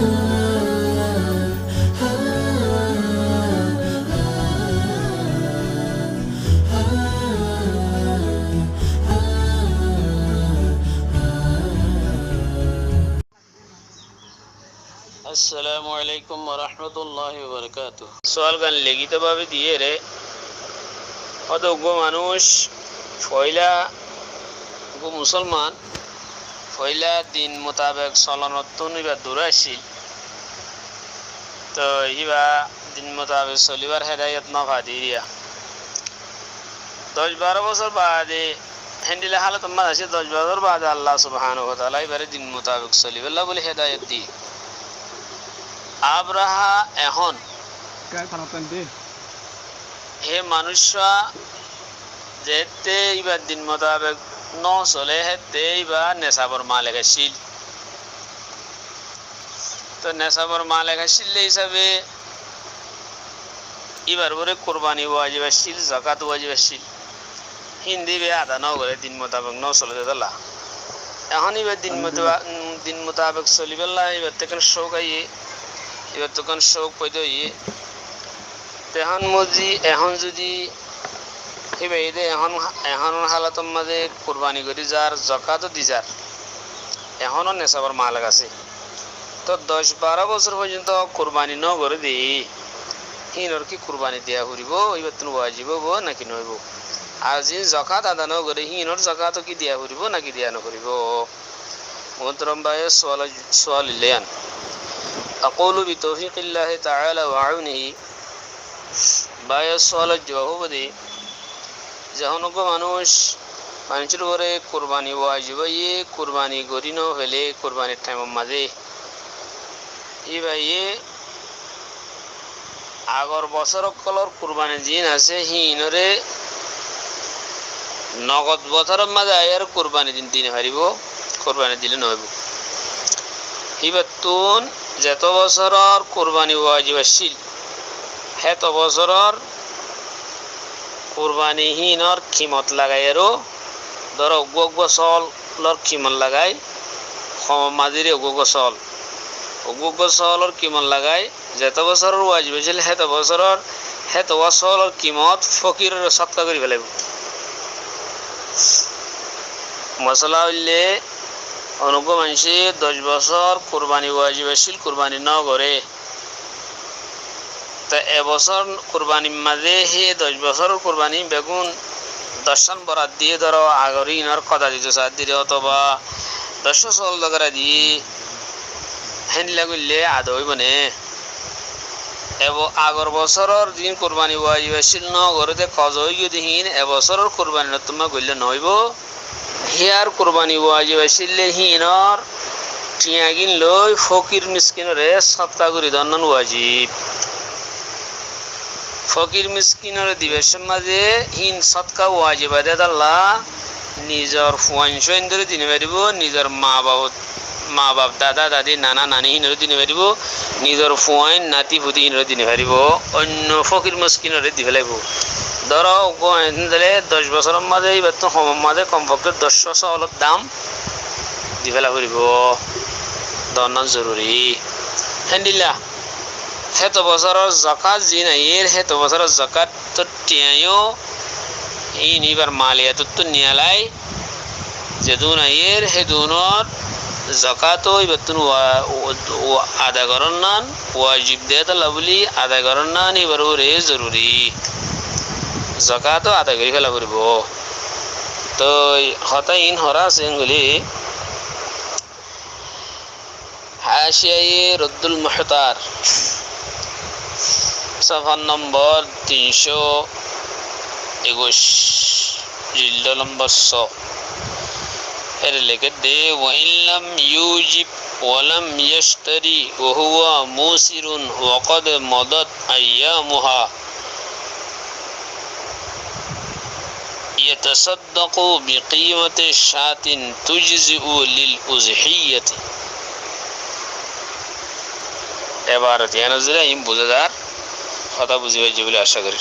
আসসালামু আলাইকুম ওয়া রাহমাতুল্লাহি ওয়া বারাকাতুহু। সওয়াল গান লিখিতভাবে দিয়ে রে অদজ্ঞ মানুষ ফয়লা গো মুসলমান ফয়লা দিন মোতাবেক চলনতন ইবা দূর আসিল তো ইবা দিন মোতাবেক চলিবার হেদায়ত নভাদিয়া 10-12 বছর বাদে হ্যান্ডিলে হালত মাদ আছে 10 বছর বাদে আল্লাহ সুবহানাহু ওয়া তাআলা এবারে দিন মোতাবেক চলিবেলা বলে হেদায়ত দি আব্রাহা এখন হে মানুষরা যেতে ইবার দিন মোতাবেক ন চলে হেতে ইবা নেশাবর মালে গেছিল তো নেশাবর মালে গেছিল হিসাবে ইবার বরে কোরবানি ওয়াজিব আসছিল যাকাত ওয়াজিব আসছিল হিন্দি বে আদা ন করে দিন মোতাবেক ন চলে দিলা এখন ইবার দিন মোতাবেক চলিবেলা এবার থেকে শোক আইয়ে এবার তখন শোক পয়দা ইয়ে তেহন মজি এখন যদি এবার এদের এখন হালাতর মাঝে কোরবানি করি যার জকাতও দি যার এখনও নেশাবার মাল আছে তো 10-12 বছর পর্যন্ত কোরবানি ন করে দিই হিনর কি কোরবানি দেওয়া করিব এবার তুমি ওয়াজিব হব নাকি নইব আর যে জকাত আদা ন করে হিনর জকাতও কি দেওয়া করিব নাকি দেওয়া নকরিব মোহতরম ভাই সোয়াল ইলেন أقول بتوفيق الله تعالى وعونه بايا سوال جواب دي جهنم کو মানুষের উপরে কুরবানি ওয়াজিব ইয়ে কুরবানি গরিনো হলে কুরবানির টাইম মাঝে ই ভাই আগর বছর কলর কুরবানি জিন আছে হিনরে নগদ বছর মাঝে আয়ার কুরবানি দিন হারিব কুরবানি দিলে নইব হিবাতুন যত বছরের কোরবানি ওয়াজিব আসছিল হেত বছরের কোরবানি হিনর খিমত লাগাই আরো ধরো উগ্গ চলর খিমত লাগাই মাঝিরে উগ্গ চলর কিমত লাগাই যত বছরের ওয়াজিব আসছিল হেত চলর কিমত ফকিরের সৎকা করে ফেলাইব মশলা হইলে অনুগ্রহ মানুষে 10 বছর কোরবানি ওয়াজিব আসছিল কোরবানি ন করে তা এবছর কোরবানির মাঝে হে 10 বছর কোরবানি বেগুন দর্শন বরাত দিয়ে ধরো আগরি ইনার কথা দিত সাত দিলে অথবা 10 চল দগরা দিয়ে হ্যান্ডলা করলে আদৌ হইব নে আগর বছরের দিন কোরবানি ওয়াজিব আসছিল ন করে কজ হয়ে দিন এবছরের কোরবানি তোমার করলে নইব হিয়ার কোরবানি ওয়াজিব আসলে হিনর টিয়াগিন লই ফকির মিসকিনরে সৎকা করি দন্নন ওয়াজিব ফকির মিসকিনরে দিবের মাঝে হিন সৎকা ওয়াজিব আদে আল্লাহ নিজর ফুয়াইন ধরে দিনে পারিব নিজর মা বাপ দাদা দাদি নানা নানি হিনরে দিনে পারিব নিজর ফুয়াইন নাতি ফুতি হিনরে দিনে পারিব অন্য ফকির মিসকিনরে দিবে লাগব ধরো 10 বছরের মাঝে এবার তো মাঝে কমপক্ষে 10 চাউলের দাম দি ফেলা করিব দন্নন জরুরি হ্যান্ডিলা হেত বছরের জাকাত যি নাই এর হেত বছরের জাকাত তো টিয়াইও এই নিবার মালিয়া তো নিয়ালাই যেদুন এর হেদুনর জাকাতও এবার তুমি আদা করার নান ওয়াজিব দেয় তো লাভলি আদা করার নান এবার ওরে জরুরি জাকাতও আদা করে ফেলা করব তো হতাইন হরা সেগুলি হাশিয়ায়ে রদ্দুল মুহতার সফা নম্বর 321 জিলদ নম্বর 100 এর লেখে দে ওয়াইল্লাম ইউজিব ওয়ালাম ইয়াশতারি ওয়া হুয়া মুসিরুন ওয়া ক্বাদ মাদাত আইয়ামুহা يتصدق بقيمة شاة تجزئ للأضحية عبارة يعني نزل يم بوزدار خطأ بوزي وجب لي أشكر